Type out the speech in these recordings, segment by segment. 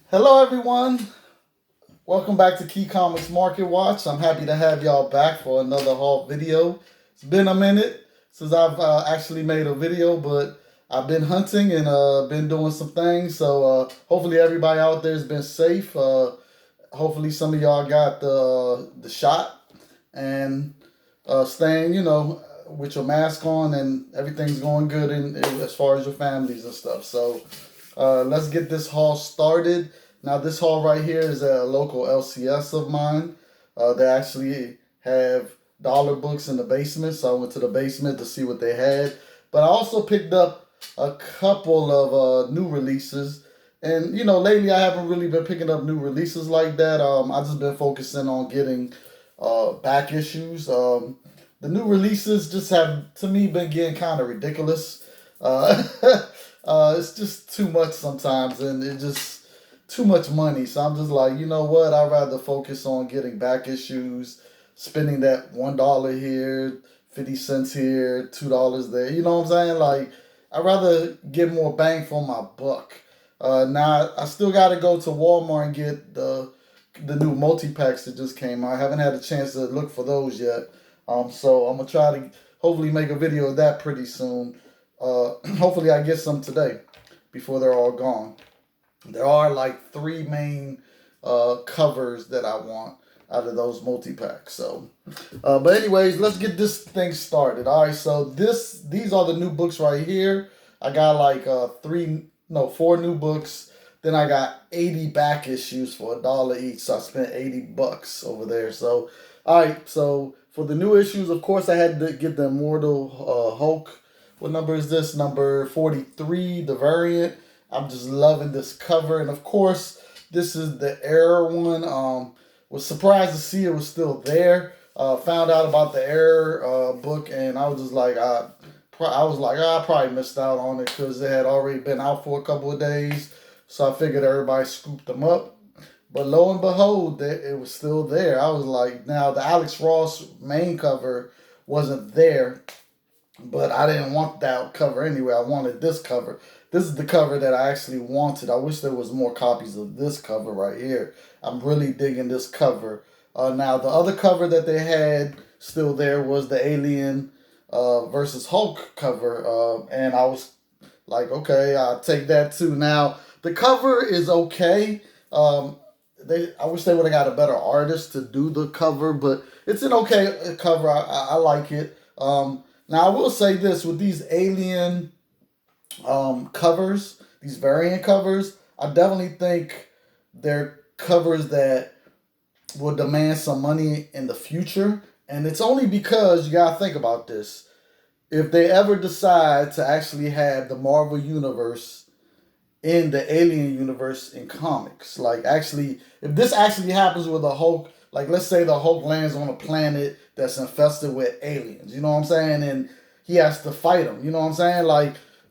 Hello, everyone. Welcome back to Key Comics Market Watch. I'm happy to have y'all back for another haul video. It's been a minute since I've actually made a video, but I've been hunting and been doing some things. So hopefully everybody out there has been safe. Hopefully some of y'all got the shot and staying, with your mask on and everything's going good as far as your families and stuff. So let's get this haul started. Now, this haul right here is a local LCS of mine. They actually have dollar books in the basement, so I went to the basement to see what they had. But I also picked up a couple of new releases. And, lately I haven't really been picking up new releases like that. I've just been focusing on getting back issues. The new releases just have, to me, been getting kind of ridiculous. It's just too much sometimes, and it just too much money. So I'm just like, you know what? I'd rather focus on getting back issues, spending that $1 here, 50 cents here, $2 there. You know what I'm saying? Like, I'd rather get more bang for my buck. Now I still got to go to Walmart and get the new multi-packs that just came out. I haven't had a chance to look for those yet. So I'm gonna try to hopefully make a video of that pretty soon. Hopefully I get some today before they're all gone. There are like 3 main covers that I want out of those multi-packs. So, but anyways, let's get this thing started. All right, so these are the new books right here. I got like 4 new books. Then I got 80 back issues for $1 each. So I spent $80 over there. So, all right, so for the new issues, of course, I had to get the Immortal Hulk. What number is this? Number 43, the variant. I'm just loving this cover. And of course, this is the Error one. Was surprised to see it was still there. Found out about the Error book, and I was just like, I probably missed out on it because it had already been out for a couple of days. So I figured everybody scooped them up. But lo and behold, it was still there. I was like, now the Alex Ross main cover wasn't there, but I didn't want that cover anyway. I wanted this cover. This is the cover that I actually wanted. I wish there was more copies of this cover right here. I'm really digging this cover. Now, the other cover that they had still there was the Alien versus Hulk cover. And I was like, okay, I'll take that too. Now, the cover is okay. I wish they would have got a better artist to do the cover, but it's an okay cover. I like it. Now, I will say this, with these Alien covers, these variant covers, I definitely think they're covers that will demand some money in the future. And it's only because you got to think about this. If they ever decide to actually have the Marvel Universe in the Alien universe in comics, like actually, if this actually happens with a Hulk, like let's say the Hulk lands on a planet that's infested with aliens, you know what I'm saying? And he has to fight them, you know what I'm saying?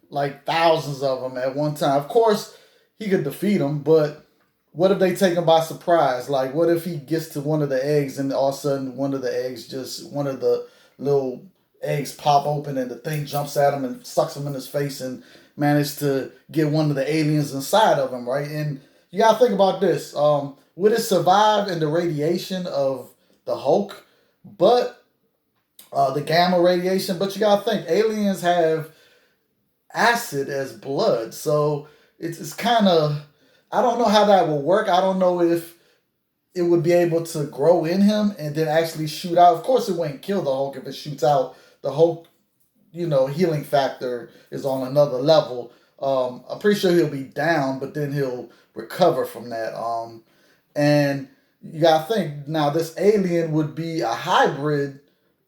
Like thousands of them at one time. Of course, he could defeat them, but what if they take him by surprise? Like, what if he gets to one of the eggs and all of a sudden one of the little eggs pop open and the thing jumps at him and sucks him in his face and managed to get one of the aliens inside of him, right? And you gotta think about this. Would it survive in the radiation of the Hulk, but the gamma radiation? But you gotta think, aliens have acid as blood, so it's kind of, I don't know how that will work. I don't know if it would be able to grow in him and then actually shoot out. Of course, it wouldn't kill the Hulk if it shoots out. The Hulk, healing factor is on another level. I'm pretty sure he'll be down, but then he'll recover from that. And you gotta think now, this alien would be a hybrid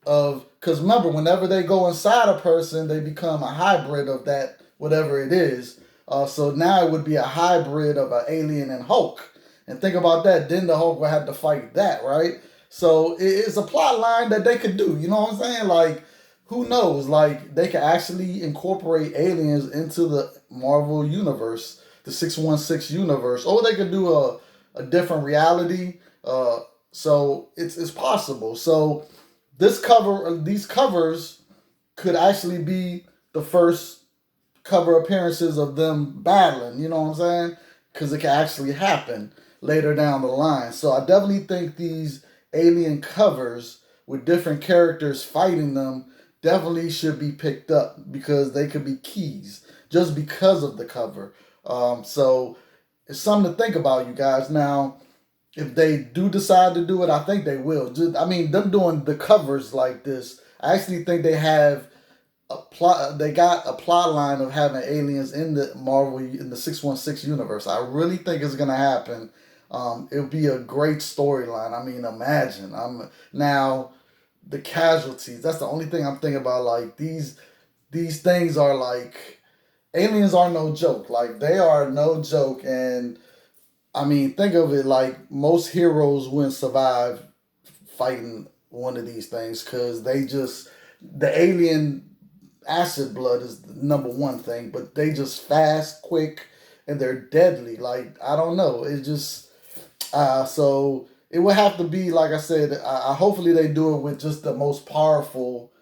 of, because remember, whenever they go inside a person, they become a hybrid of that whatever it is. So now it would be a hybrid of an alien and Hulk. And think about that. Then the Hulk will have to fight that, right? So it's a plot line that they could do. You know what I'm saying? Like, who knows? Like, they could actually incorporate aliens into the Marvel universe, the 616 universe, or they could do a different reality. So it's possible. So these covers could actually be the first cover appearances of them battling. You know what I'm saying? because it can actually happen later down the line. So I definitely think these alien covers with different characters fighting them definitely should be picked up because they could be keys just because of the cover. So it's something to think about, you guys. Now, if they do decide to do it, I think they will. I mean, them doing the covers like this, I actually think they have a plot. They got a plot line of having aliens in the Marvel in the 616 universe. I really think it's gonna happen. It'll be a great storyline. I mean, imagine. Now the casualties. That's the only thing I'm thinking about. Like these things are like aliens are no joke. Like they are no joke. And I mean, think of it like most heroes wouldn't survive fighting one of these things because the alien acid blood is the number one thing, but they just fast, quick, and they're deadly. Like I don't know, it just so it would have to be like I said. Hopefully they do it with just the most powerful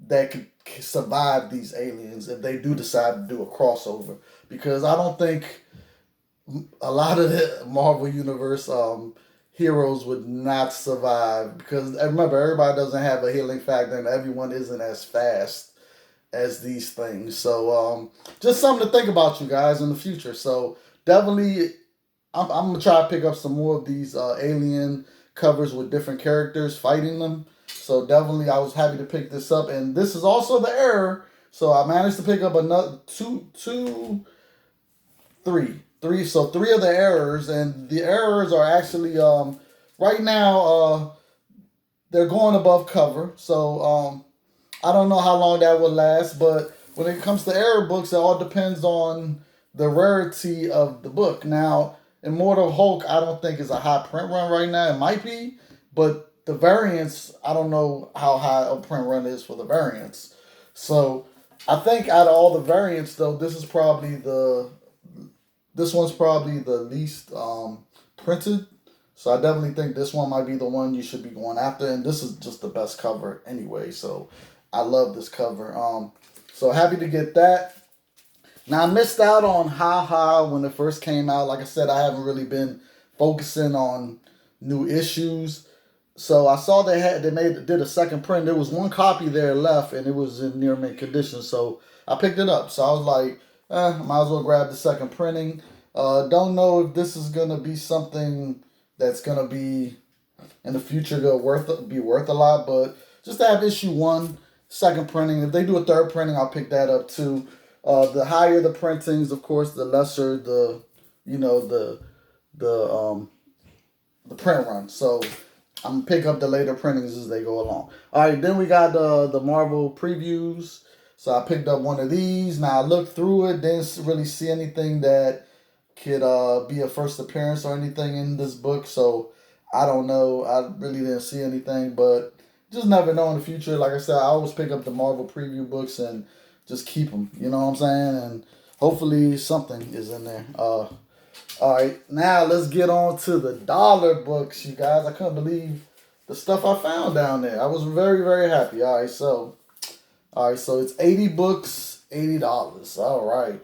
that could survive these aliens if they do decide to do a crossover. Because I don't think a lot of the Marvel Universe heroes would not survive. Because remember, everybody doesn't have a healing factor, and everyone isn't as fast as these things. So just something to think about, you guys, in the future. So definitely, I'm gonna try to pick up some more of these alien covers with different characters fighting them. So definitely, I was happy to pick this up, and this is also the error. So I managed to pick up another three. So three of the errors, and the errors are actually right now they're going above cover. So I don't know how long that will last, but when it comes to error books, it all depends on the rarity of the book. Now, Immortal Hulk, I don't think is a high print run right now. It might be, but the variants, I don't know how high a print run is for the variants. So I think out of all the variants, though, this one's probably the least printed. So I definitely think this one might be the one you should be going after, and this is just the best cover anyway. So I love this cover. So happy to get that. Now I missed out on Ha Ha when it first came out. Like I said, I haven't really been focusing on new issues. So I saw did a second print. There was one copy there left, and it was in near mint condition. So I picked it up. So I was like, might as well grab the second printing. Don't know if this is gonna be something that's gonna be in the future be worth a lot, but just to have issue 1, second printing. If they do a third printing, I'll pick that up too. The higher the printings, of course, the lesser the the print run. So I'm gonna pick up the later printings as they go along. All right, then we got the Marvel previews. So I picked up one of these. Now I looked through it, didn't really see anything that could be a first appearance or anything in this book. So I don't know. I really didn't see anything, but just never know in the future. Like I said, I always pick up the Marvel preview books and just keep them. You know what I'm saying? And hopefully something is in there. All right, now let's get on to the dollar books, you guys. I couldn't believe the stuff I found down there. I was very, very happy. All right, so it's 80 books, $80. All right,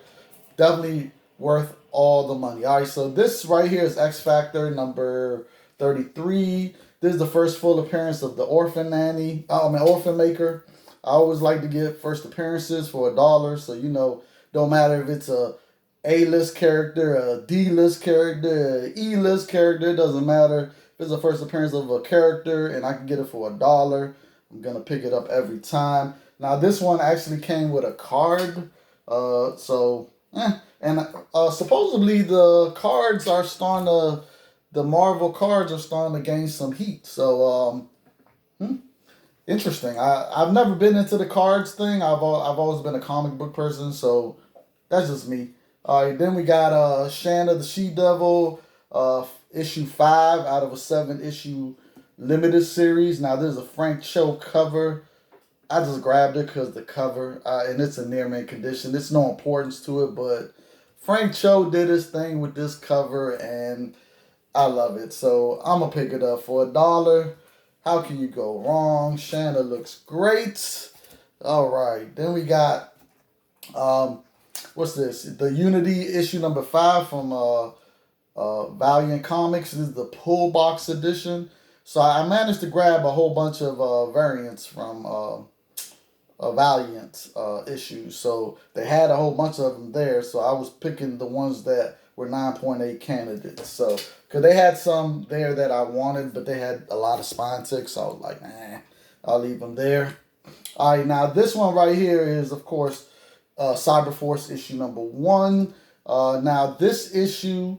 definitely worth all the money. All right, so this right here is X Factor number 33. This is the first full appearance of the Orphan Maker. I always like to get first appearances for $1. So don't matter if it's A-list character, a D-list character, a E-list character. It doesn't matter. If it's a first appearance of a character and I can get it for $1, I'm gonna pick it up every time. Now this one actually came with a card. Supposedly the Marvel cards are starting to gain some heat. So interesting. I've never been into the cards thing. I've always been a comic book person, so that's just me. All right, then we got Shanna the She-Devil, issue 5 out of a 7-issue limited series. Now this is a Frank Cho cover. I just grabbed it because the cover, and it's in near mint condition. There's no importance to it, but Frank Cho did his thing with this cover, and I love it. So I'm going to pick it up for $1. How can you go wrong? Shanna looks great. All right. Then we got, what's this? The Unity issue number 5 from Valiant Comics. This is the pull box edition. So I managed to grab a whole bunch of variants from Valiant issues. So they had a whole bunch of them there. So I was picking the ones that were 9.8 candidates. So because they had some there that I wanted, but they had a lot of spine ticks. So I was like, I'll leave them there. All right, now this one right here is, of course, Cyberforce issue number 1. Now this issue,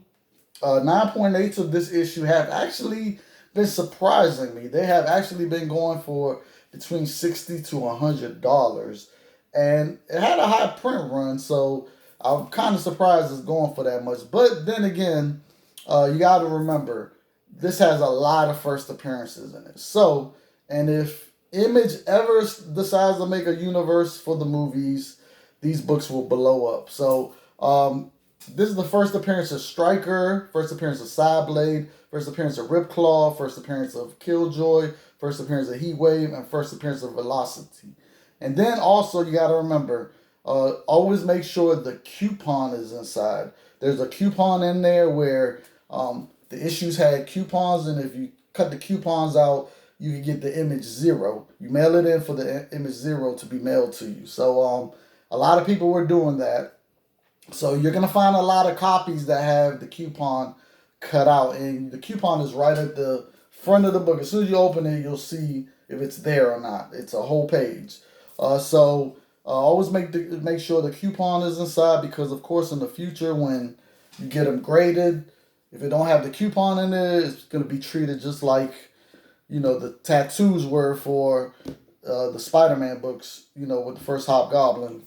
9.8s of this issue have actually been surprising me. They have actually been going for between $60 to $100, and it had a high print run, so I'm kind of surprised it's going for that much. But then again, you got to remember, this has a lot of first appearances in it. So, and if Image ever decides to make a universe for the movies, these books will blow up. So, this is the first appearance of Stryker, first appearance of Psyblade, first appearance of Ripclaw, first appearance of Killjoy, first appearance of Heatwave, and first appearance of Velocity. And then also you got to remember, always make sure the coupon is inside. There's a coupon in there where the issues had coupons, and if you cut the coupons out, you can get the Image 0. You mail it in for the Image 0 to be mailed to you. So a lot of people were doing that. So you're going to find a lot of copies that have the coupon cut out. And the coupon is right at the front of the book. As soon as you open it, you'll see if it's there or not. It's a whole page. So always make sure the coupon is inside, because, of course, in the future when you get them graded, if it don't have the coupon in there, it's going to be treated just like, the tattoos were for the Spider-Man books, with the first Hobgoblin.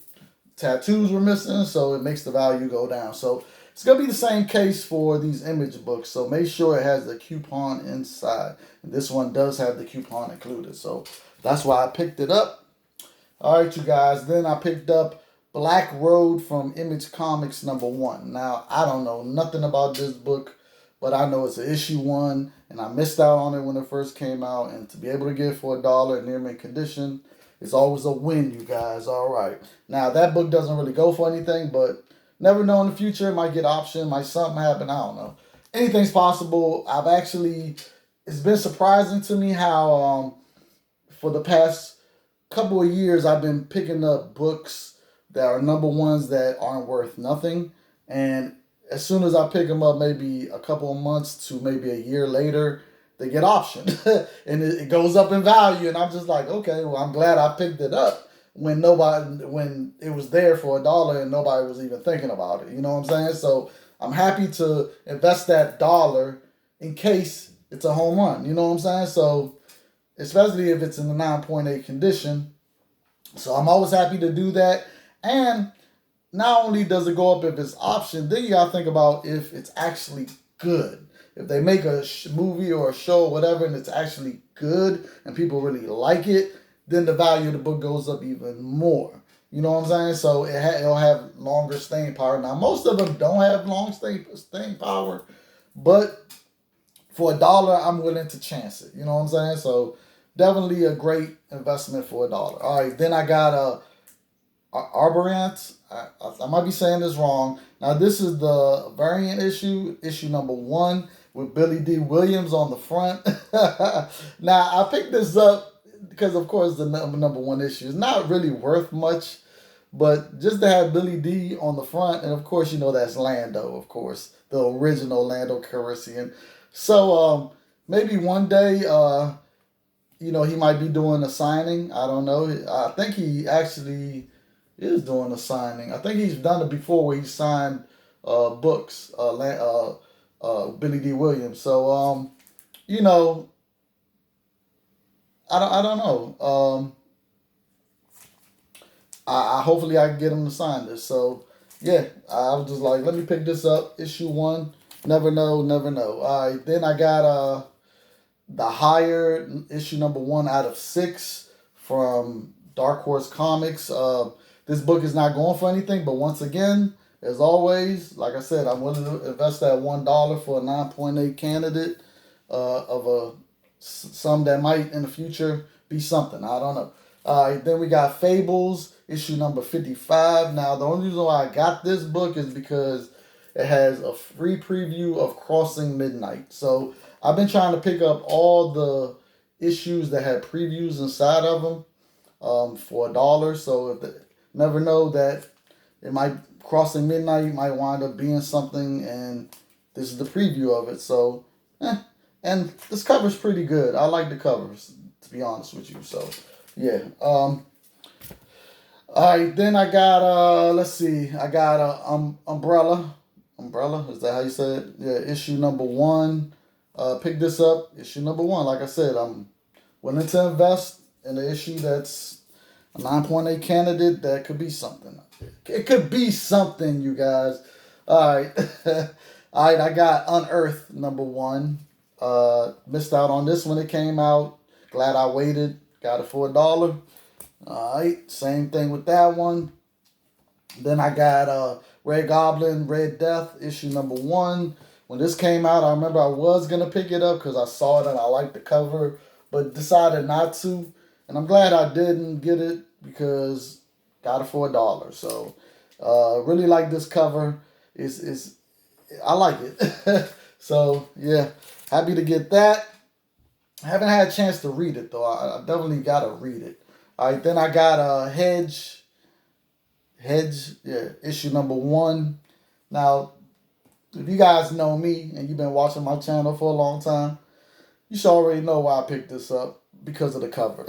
Tattoos were missing, so it makes the value go down. So it's going to be the same case for these Image books. So make sure it has the coupon inside. And this one does have the coupon included. So that's why I picked it up. All right, you guys. Then I picked up Black Road from Image Comics number 1. Now, I don't know nothing about this book, but I know it's an issue 1, and I missed out on it when it first came out. And to be able to get it for $1 in near mint condition, it's always a win, you guys. All right. Now, that book doesn't really go for anything, but never know in the future. It might get optioned. Might something happen. I don't know. Anything's possible. It's been surprising to me how for the past couple of years, I've been picking up books that are number 1s that aren't worth nothing. And as soon as I pick them up, maybe a couple of months to maybe a year later, they get optioned and it goes up in value. And I'm just like, okay, well, I'm glad I picked it up when it was there for $1 and nobody was even thinking about it. You know what I'm saying? So I'm happy to invest that $1 in case it's a home run. You know what I'm saying? So especially if it's in the 9.8 condition. So I'm always happy to do that. And not only does it go up if it's optioned, then you got to think about if it's actually good. If they make a movie or a show or whatever and it's actually good and people really like it, then the value of the book goes up even more. You know what I'm saying? So it'll have longer staying power. Now, most of them don't have long staying power, but for $1, I'm willing to chance it. You know what I'm saying? So definitely a great investment for $1. All right, then I got Arborant. I might be saying this wrong. Now, this is the variant issue number 1 with Billy D. Williams on the front. Now, I picked this up because, of course, the number 1 issue is not really worth much, but just to have Billy D on the front, and of course, that's Lando, of course, the original Lando Calrissian. So maybe one day, he might be doing a signing. I don't know. I think he actually is doing a signing. I think he's done it before where he signed books, Billy D. Williams. So, I don't know. I hopefully I can get him to sign this. So, yeah, I was just like, let me pick this up. Issue 1. Never know, never know. All right, then I got The Hire, issue number 1 out of 6 from Dark Horse Comics. This book is not going for anything, but once again, as always, like I said, I'm willing to invest that $1 for a 9.8 candidate of some that might in the future be something. I don't know. Then we got Fables, issue number 55. Now, the only reason why I got this book is because it has a free preview of Crossing Midnight. So I've been trying to pick up all the issues that had previews inside of them for $1. So never know that it might Crossing Midnight might wind up being something, and this is the preview of it. So, and this cover's pretty good. I like the covers, to be honest with you. So, yeah. All right, then I got let's see, I got Umbrella. Umbrella, is that how you say it? Yeah, issue number 1. Pick this up, issue number 1. Like I said, I'm willing to invest in an issue that's a 9.8 candidate. That could be something. It could be something, you guys. All right. All right, I got Unearthed number 1. Missed out on this when it came out. Glad I waited. Got it for $1. All right, same thing with that one. Then I got Red Goblin, Red Death, issue number 1. When this came out, I remember I was going to pick it up because I saw it and I liked the cover, but decided not to. And I'm glad I didn't get it because got it for $1. So really like this cover. I like it. So yeah, happy to get that. I haven't had a chance to read it though. I definitely got to read it. All right, then I got Hedge, yeah, issue number 1. Now, if you guys know me and you've been watching my channel for a long time, you should already know why I picked this up, because of the cover.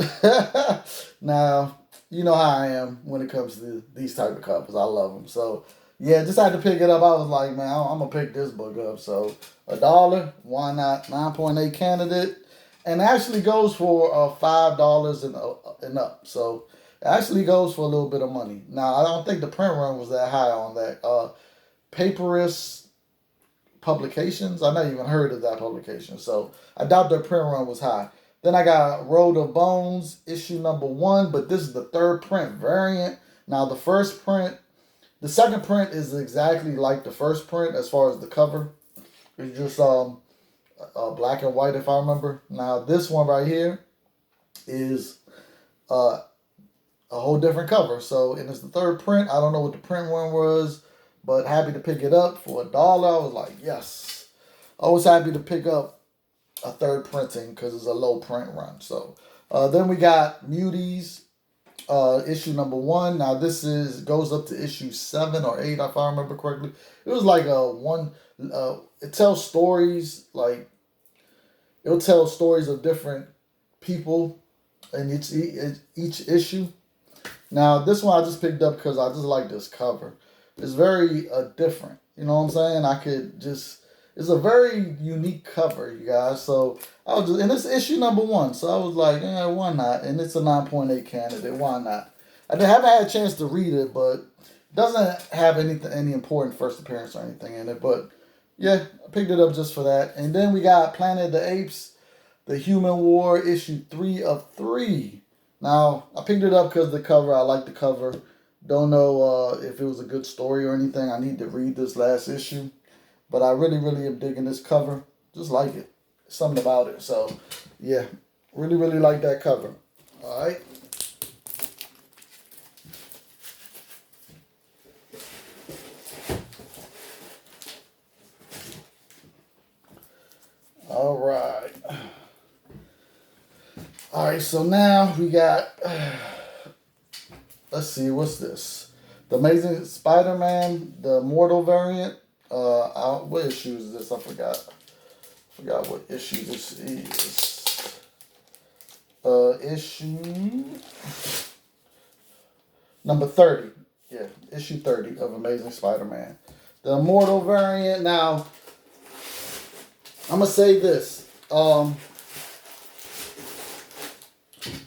Now, you know how I am when it comes to these type of covers. I love them. So, yeah, just had to pick it up. I was like, man, I'm going to pick this book up. So, $1, why not? 9.8 candidate. And it actually goes for $5 and up. So, it actually goes for a little bit of money. Now, I don't think the print run was that high on that. Paperless Publications. I never even heard of that publication. So, I doubt their print run was high. Then I got Road of Bones, issue number 1, but this is the 3rd print variant. Now, the second print is exactly like the first print as far as the cover. It's just black and white, if I remember. Now, this one right here is a whole different cover. So, and it's the 3rd print. I don't know what the print one was, but happy to pick it up for $1. I was like, yes. I was happy to pick up a 3rd printing because it's a low print run. So then we got Muties, issue number 1. Now this goes up to issue 7 or 8 if I remember correctly. It was like it tells stories, like it'll tell stories of different people in each issue. Now this one I just picked up because I just like this cover. It's very different. You know what I'm saying? It's a very unique cover, you guys. So and it's issue number 1. So I was like, why not? And it's a 9.8 candidate. Why not? I haven't had a chance to read it, but it doesn't have any important first appearance or anything in it. But yeah, I picked it up just for that. And then we got Planet of the Apes, The Human War, issue 3 of 3. Now I picked it up because the cover. I like the cover. Don't know if it was a good story or anything. I need to read this last issue. But I really, really am digging this cover. Just like it. Something about it. So, yeah. Really, really like that cover. All right. All right. All right. So now we got... let's see. What's this? The Amazing Spider-Man, the Mortal variant. What issue is this? I forgot what issue this is. Issue number 30. Yeah, issue 30 of Amazing Spider-Man. The Immortal variant. Now, I'm gonna say this.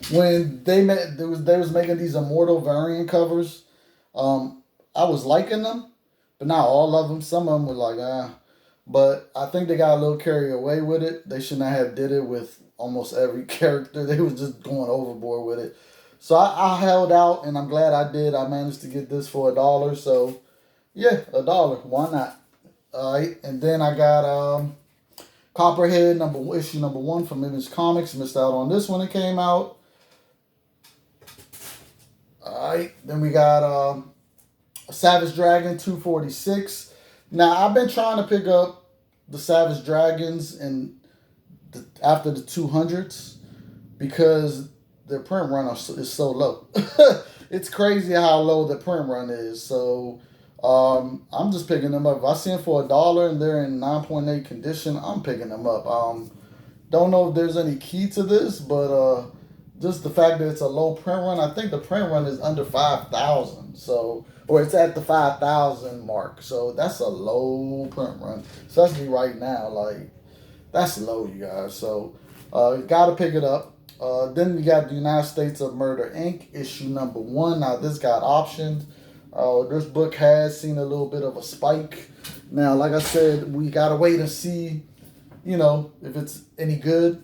When they was making these Immortal variant covers, I was liking them. But not all of them. Some of them were like, But I think they got a little carried away with it. They should not have did it with almost every character. They was just going overboard with it. So I held out, and I'm glad I did. I managed to get this for $1. So, yeah, $1. Why not? All right. And then I got Copperhead, issue number 1 from Image Comics. Missed out on this when it came out. All right. Then we got... Savage Dragon 246. Now I've been trying to pick up the Savage Dragons and after the 200s because their print run is so low. It's crazy how low the print run is. So I'm just picking them up. If I see them for $1 and they're in 9.8 condition, I'm picking them up. Don't know if there's any key to this, but just the fact that it's a low print run, I think the print run is under 5,000. So, or it's at the 5,000 mark. So that's a low print run, especially right now. Like that's low, you guys. So, got to pick it up. Then we got the United States of Murder Inc. issue number 1. Now this got optioned. This book has seen a little bit of a spike. Now, like I said, we gotta wait and see, if it's any good.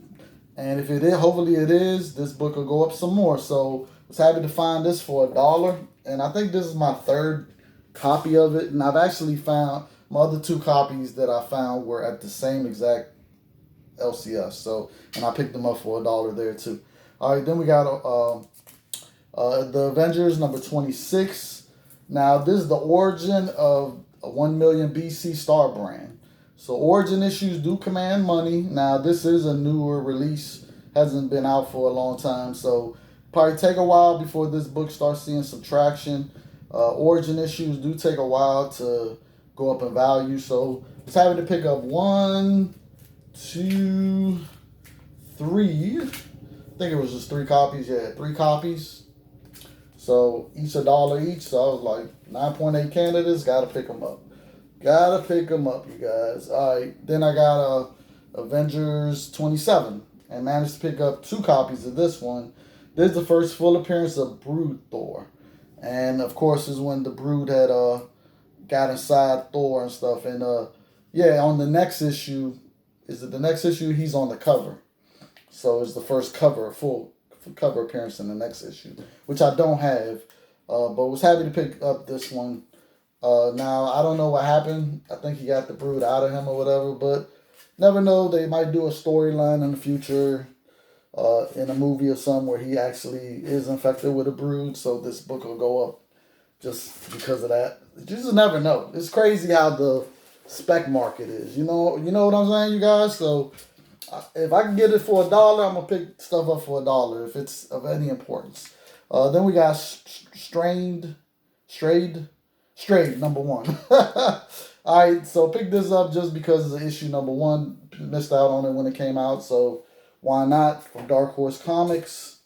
And if it is, hopefully it is, this book will go up some more. So I was happy to find this for $1. And I think this is my 3rd copy of it. And I've actually found my other 2 copies that I found were at the same exact LCS. So, and I picked them up for $1 there too. All right, then we got the Avengers number 26. Now, this is the origin of a 1 million BC Star brand. So origin issues do command money. Now, this is a newer release. Hasn't been out for a long time. So probably take a while before this book starts seeing some traction. Origin issues do take a while to go up in value. So I was happy to pick up 1, 2, 3. I think it was just 3 copies. Yeah, 3 copies. So each $1 each. So I was like 9.8 candidates. Got to pick them up. Gotta pick them up, you guys. All right. Then I got Avengers 27 and managed to pick up 2 copies of this one. This is the first full appearance of Brood Thor. And of course, this is when the Brood had got inside Thor and stuff. And yeah, on the next issue, is it the next issue? He's on the cover. So it's the first full cover appearance in the next issue, which I don't have. But was happy to pick up this one. Now, I don't know what happened. I think he got the Brood out of him or whatever, but never know. They might do a storyline in the future in a movie or something where he actually is infected with a Brood, so this book will go up just because of that. You just never know. It's crazy how the spec market is. You know what I'm saying, you guys? So if I can get it for $1, I'm going to pick stuff up for $1 if it's of any importance. Then we got Strayed, number 1. All right, so pick this up just because it's issue number 1. Missed out on it when it came out, so why not? From Dark Horse Comics.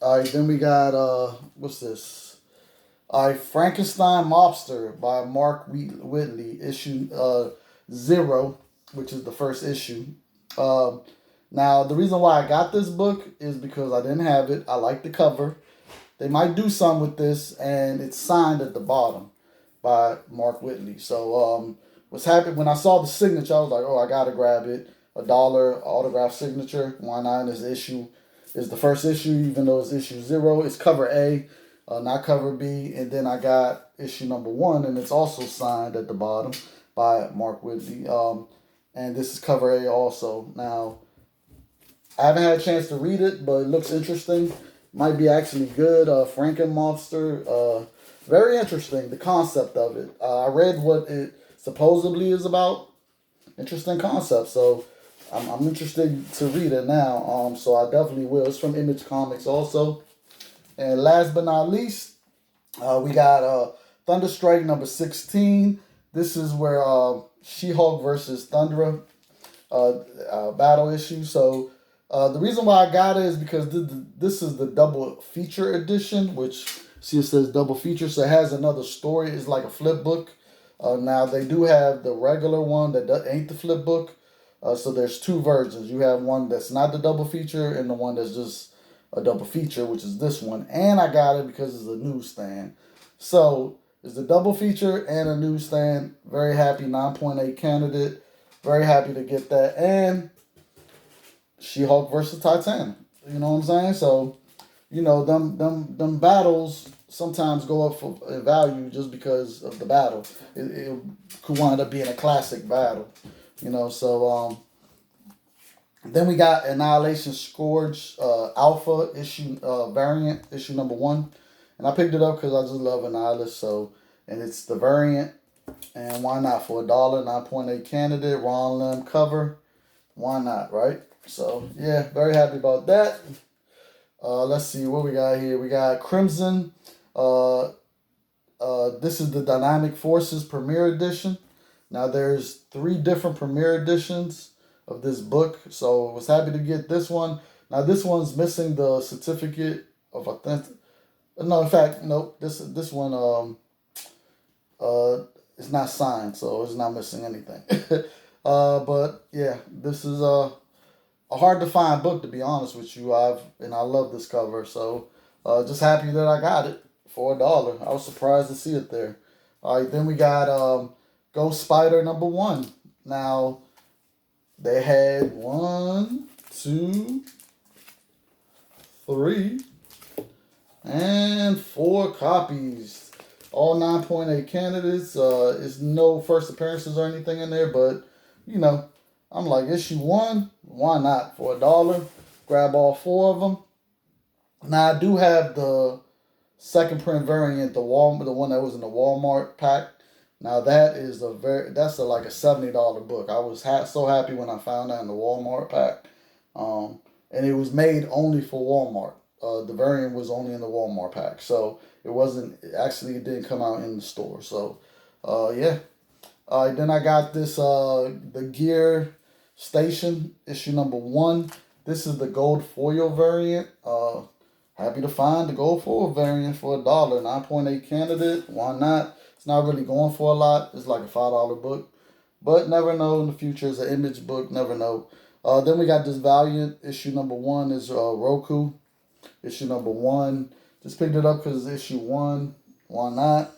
All right, then we got, what's this? All right, Frankenstein Mobster by Mark Whitley, issue 0, which is the first issue. Now, the reason why I got this book is because I didn't have it. I like the cover. They might do something with this, and it's signed at the bottom by Mark Whitley. So, was happy when I saw the signature. I was like, oh, I gotta grab it. $1 autograph signature. Why not? This issue is the first issue, even though it's issue 0. It's cover A, not cover B. And then I got issue number 1, and it's also signed at the bottom by Mark Whitley. And this is cover A also. Now, I haven't had a chance to read it, but it looks interesting. Might be actually good. Frankenmonster. Very interesting, the concept of it. I read what it supposedly is about. Interesting concept. So I'm interested to read it now. So I definitely will. It's from Image Comics also. And last but not least, we got Thunderstrike number 16. This is where She-Hulk versus Thundra battle issue. So the reason why I got it is because this is the double feature edition, which see it says double feature, so it has another story. It's like a flip book. Now they do have the regular one that ain't the flip book. So there's 2 versions. You have one that's not the double feature and the one that's just a double feature, which is this one. And I got it because it's a newsstand. So it's the double feature and a newsstand. Very happy, 9.8 candidate. Very happy to get that. And She-Hulk versus Titan. You know what I'm saying? So, them battles sometimes go up for value just because of the battle. It could wind up being a classic battle. So then we got Annihilation Scourge Alpha issue variant, issue number 1. And I picked it up because I just love Annihilus. So and it's the variant. And why not for $1? 9.8 candidate, Ron Lim cover. Why not, right? So yeah, very happy about that. Let's see what we got here. We got Crimson. This is the Dynamic Forces Premier Edition. Now there's 3 different Premier Editions of this book, so I was happy to get this one. Now this one's missing the certificate of authentic. No, in fact, nope. This one it's not signed, so it's not missing anything. But yeah, this is a hard to find book, to be honest with you. I love this cover, so just happy that I got it for $1. I was surprised to see it there. All right, then we got Ghost Spider #1. Now they had 1, 2, 3, and 4 copies. All 9.8 candidates. It's no first appearances or anything in there, but you know, I'm like, issue 1, why not for $1? Grab all 4 of them. Now I do have the second print variant, the one that was in the Walmart pack. Now that is like a $70 book. I was so happy when I found that in the Walmart pack, and it was made only for Walmart. The variant was only in the Walmart pack, so it didn't come out in the store. So, yeah. Then I got this, the Gear Station, issue #1. This is the gold foil variant. Happy to find the gold foil variant for $1. 9.8 candidate, why not? It's not really going for a lot. It's like a $5 book. But never know in the future. It's an image book, never know. Then we got this Valiant, issue #1 is Roku. Issue #1. Just picked it up because it's issue 1. Why not?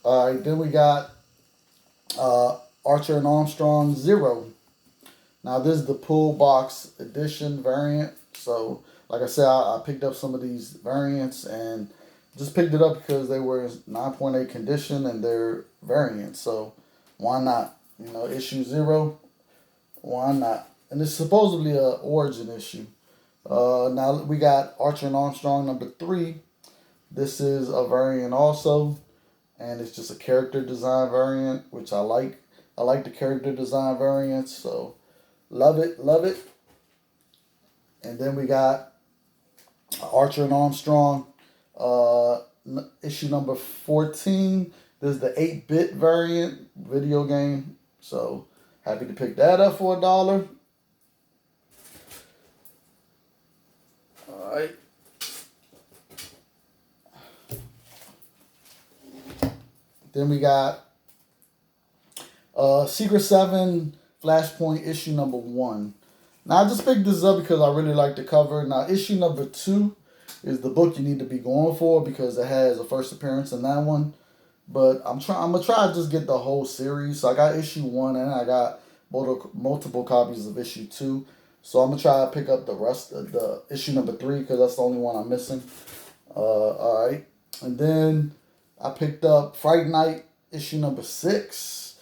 Alright, then we got Archer and Armstrong 0. Now this is the pull box edition variant. So like I said, I picked up some of these variants and just picked it up because they were 9.8 condition and they're variants. So why not? You know, issue 0. Why not? And it's supposedly a origin issue. Now we got Archer and Armstrong #3. This is a variant also, and it's just a character design variant, which I like. I like the character design variants, so love it, love it. And then we got Archer and Armstrong, issue #14. This is the 8-bit variant video game, so happy to pick that up for $1. All right. Then we got Secret 7 Flashpoint issue #1. Now I just picked this up because I really like the cover. Now issue #2 is the book you need to be going for because it has a first appearance in that one. But I'm gonna try to just get the whole series. So I got issue 1 and I got multiple copies of issue 2. So I'm gonna try to pick up the rest of the issue #3 because that's the only one I'm missing. All right, and then I picked up Fright Night issue #6.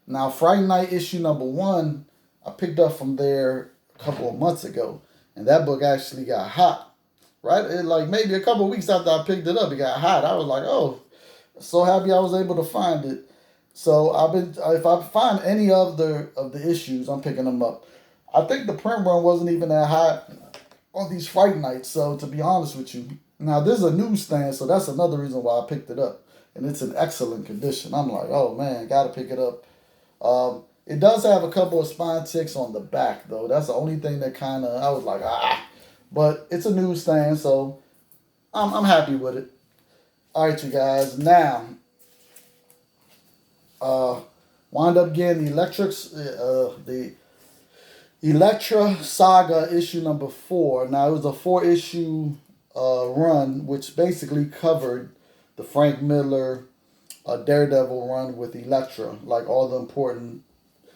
Now Fright Night issue #1 I picked up from there a couple of months ago, and that book actually got hot. Right, like maybe a couple of weeks after I picked it up, it got hot. I was like, oh, so happy I was able to find it. So if I find any of the issues, I'm picking them up. I think the print run wasn't even that hot on these Fright Nights. So to be honest with you, now this is a newsstand, so that's another reason why I picked it up, and it's in excellent condition. I'm like, oh man, gotta pick it up. It does have a couple of spine ticks on the back though. That's the only thing that kind of I was like, but it's a newsstand, so I'm happy with it. All right, you guys. Now, wind up getting the Electra Saga issue #4. Now, it was a 4-issue run, which basically covered the Frank Miller Daredevil run with Electra, like all the important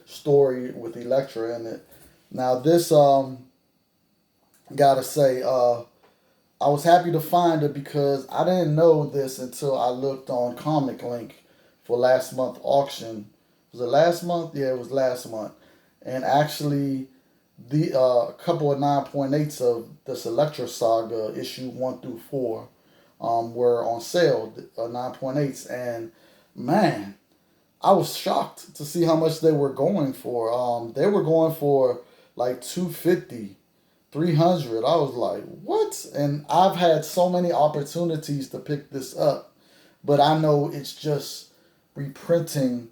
story with Electra in it. Now, this, gotta say, I was happy to find it because I didn't know this until I looked on Comic Link for last month auction. Was it last month? Yeah, it was last month. And actually, the couple of 9.8s of this Electra Saga issue 1 through 4 were on sale, 9.8s, and man, I was shocked to see how much they were going for. They were going for like 250, 300. I was like, what? And I've had so many opportunities to pick this up, but I know it's just reprinting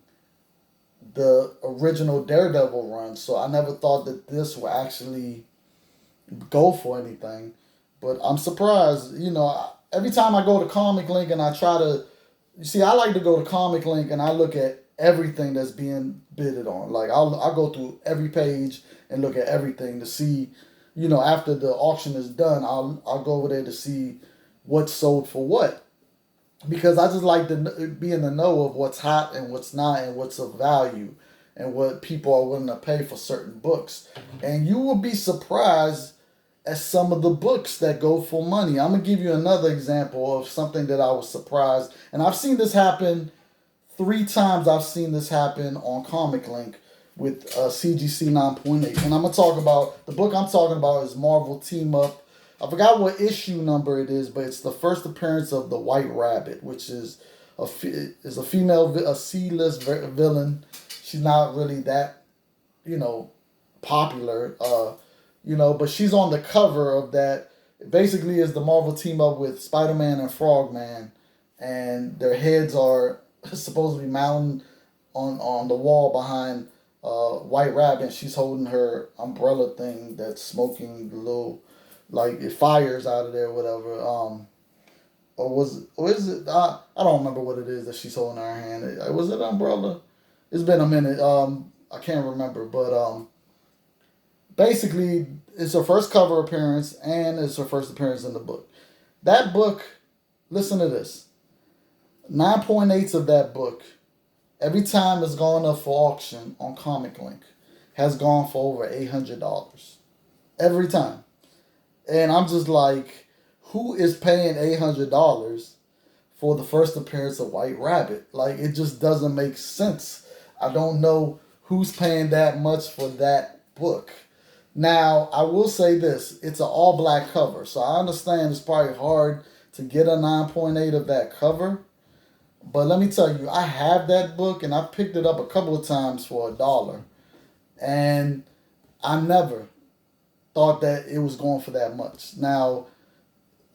the original Daredevil run. So I never thought that this would actually go for anything. But I'm surprised. Every time I go to Comic Link and I try to, you see, I like to go to Comic Link and I look at everything that's being bidded on. Like I'll go through every page and look at everything to see, after the auction is done, I'll go over there to see what's sold for what. Because I just like to be in the know of what's hot and what's not and what's of value and what people are willing to pay for certain books. And you will be surprised at some of the books that go for money. I'm going to give you another example of something that I was surprised. And I've seen this happen 3 times. I've seen this happen on Comic Link with CGC 9.8. And I'm going to talk about, the book I'm talking about is Marvel Team Up. I forgot what issue number it is, but it's the first appearance of the White Rabbit, which is a female, a C-list villain. She's not really that, popular, but she's on the cover of that. It basically is the Marvel Team Up with Spider-Man and Frogman, and their heads are supposed to be mounted on the wall behind White Rabbit, and she's holding her umbrella thing that's smoking the little, like it fires out of there, whatever. Or is it? I don't remember what it is that she's holding in her hand. Was it an umbrella? It's been a minute. I can't remember, but basically, it's her first cover appearance and it's her first appearance in the book. That book, listen to this. 9.8s of that book, every time it's gone up for auction on Comic Link, has gone for over $800. Every time. And I'm just like, who is paying $800 for the first appearance of White Rabbit? Like, it just doesn't make sense. I don't know who's paying that much for that book. Now, I will say this. It's an all-black cover. So I understand it's probably hard to get a 9.8 of that cover. But let me tell you, I have that book and I picked it up a couple of times for $1. And I never thought that it was going for that much. Now,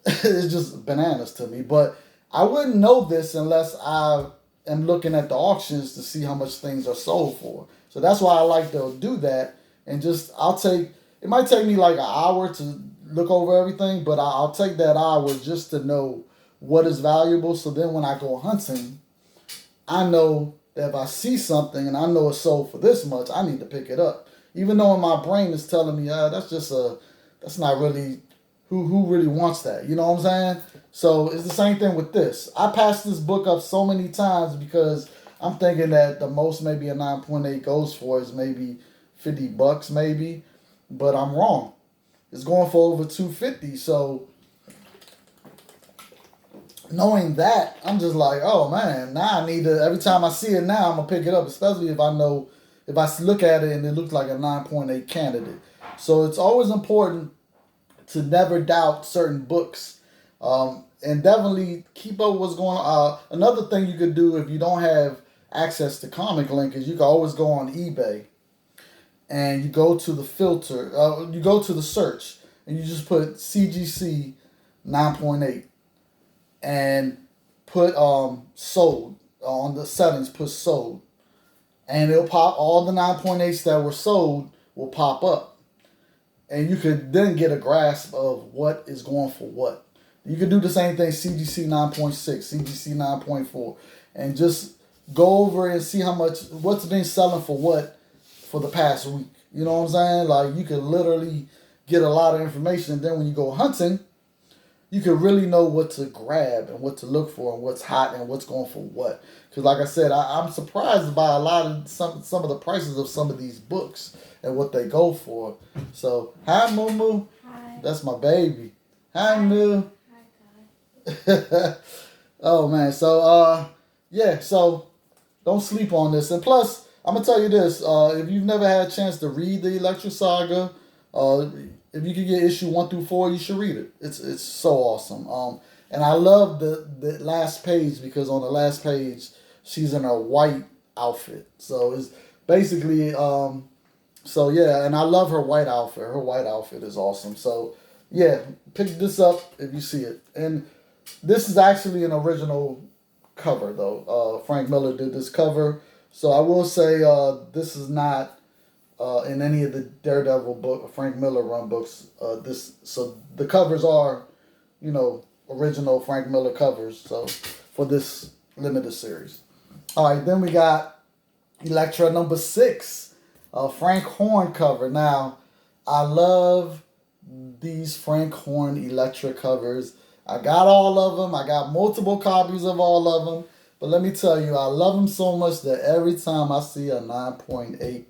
it's just bananas to me. But I wouldn't know this unless I am looking at the auctions to see how much things are sold for. So that's why I like to do that. And just, it might take me like an hour to look over everything, but I'll take that hour just to know what is valuable. So then when I go hunting, I know that if I see something and I know it's sold for this much, I need to pick it up. Even though my brain is telling me, that's not really, who really wants that? You know what I'm saying? So it's the same thing with this. I passed this book up so many times because I'm thinking that the most maybe a 9.8 goes for is maybe $50 maybe, but I'm wrong. It's going for over $250. So knowing that, I'm just like, oh man, now I need to, every time I see it now, I'm going to pick it up, especially if I look at it and it looks like a 9.8 candidate. So it's always important to never doubt certain books. And definitely keep up what's going on. Another thing you could do if you don't have access to Comic Link is you can always go on eBay and you go to the filter, you go to the search and you just put CGC 9.8 and put sold on the settings, put sold. And it'll pop, all the 9.8s that were sold will pop up. And you could then get a grasp of what is going for what. You could do the same thing, CGC 9.6, CGC 9.4, and just go over and see what's been selling for what for the past week. You know what I'm saying? Like, you could literally get a lot of information, and then when you go hunting, you can really know what to grab and what to look for and what's hot and what's going for what. Because like I said, I'm surprised by a lot of some of the prices of some of these books and what they go for. So, hi, Moo Moo. Hi. That's my baby. Hi, Moo. Hi, Oh, man. So, so don't sleep on this. And plus, I'm going to tell you this. If you've never had a chance to read the Electra Saga, if you could get issue 1 through 4, you should read it. It's so awesome. And I love the last page because on the last page she's in her white outfit. So it's basically so yeah, and I love her white outfit. Her white outfit is awesome. So yeah, pick this up if you see it. And this is actually an original cover though. Frank Miller did this cover. So I will say this is not in any of the Daredevil book, Frank Miller run books. So the covers are, you know, original Frank Miller covers. So for this limited series. All right, then we got Elektra number 6, Frank Horn cover. Now, I love these Frank Horn Elektra covers. I got all of them. I got multiple copies of all of them. But let me tell you, I love them so much that every time I see a 9.8